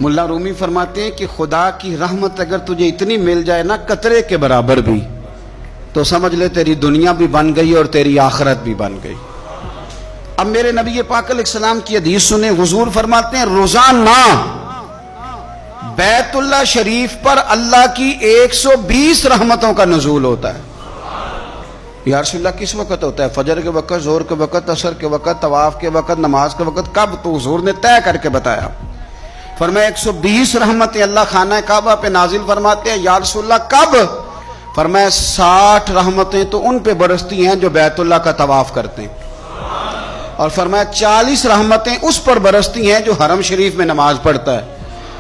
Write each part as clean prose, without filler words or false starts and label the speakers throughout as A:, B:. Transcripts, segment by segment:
A: मुल्ला रूमी फरमाते हैं कि खुदा की रहमत अगर तुझे इतनी मिल जाए ना कतरे के बराबर भी, तो समझ ले तेरी दुनिया भी बन गई और तेरी आखिरत भी बन गई। अब मेरे नबी पाक अलैहिस्सलाम की हदीस सुने, हुजूर फरमाते हैं रोजाना बैतुल्लाह शरीफ पर अल्लाह की 120 रहमतों का नुज़ूल होता है। या रसूलल्लाह किस वक़्त होता है? फजर के वक़्त, ज़ोहर के वक़्त, असर के वक़्त, तवाफ के वक़्त, नमाज के वक़्त, कब? तो हुजूर ने तय करके बताया। फरमाया 120 रहमतें अल्लाह खाना काबा पे नाजिल फरमाते हैं। या रसूलल्लाह कब? फरमाया 60 रहमतें तो उन पे बरसती हैं जो बैतुल्लाह का तवाफ करते हैं, और फरमाया 40 रहमतें उस पर बरसती हैं जो हरम शरीफ में नमाज पढ़ता है।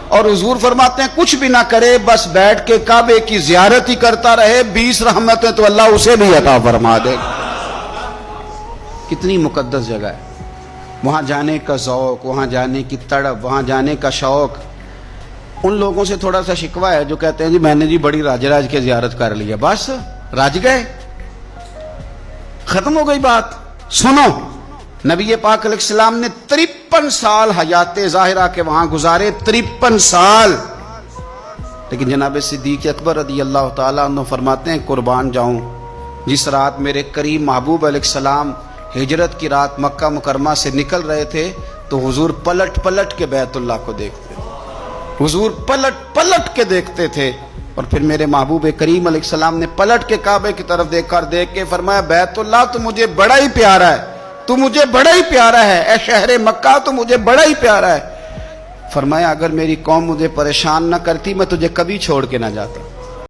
A: और हुजूर फरमाते हैं कुछ भी ना करे, बस बैठ के काबे की ज़ियारत ही करता रहे, 20 रहमतें तो अल्लाह उसे भी अता फरमा देगा। कितनी मुकद्दस जगह है। वहाँ जाने का ज़ौक़, वहाँ जाने की तड़प, वहाँ जाने का शौक़। उन लोगों से थोड़ा सा शिकवा है जो कहते हैं जी मैंने जी बड़ी राज के ज़ियारत कर लिया, बस राज गए, ख़त्म हो गई बात। सुनो, नबी पाक अलैहिस्सलाम ने 53 साल हयात ज़ाहिरा के वहाँ गुजारे, 53 साल। लेकिन जनाब सिद्दीक़ अकबर रज़ी अल्लाह ताला अन्हु फरमाते हैं कुर्बान जाऊँ, जिस रात मेरे करीम महबूब अलैहिस्सलाम हिजरत की रात मक्का मुकरमा से निकल रहे थे, तो हुजूर पलट पलट के बैतुल्लाह को देखते, हुजूर पलट पलट के देखते थे। और फिर मेरे महबूब करीम अलैहिस्सलाम ने पलट के काबे की तरफ देख के फरमाया बैतुल्लाह तो मुझे बड़ा ही प्यारा है, तू मुझे बड़ा ही प्यारा है, ए शहर मक्का तो मुझे बड़ा ही प्यारा है। फरमाया अगर मेरी कौम मुझे परेशान न करती मैं तुझे कभी छोड़ के ना जाता।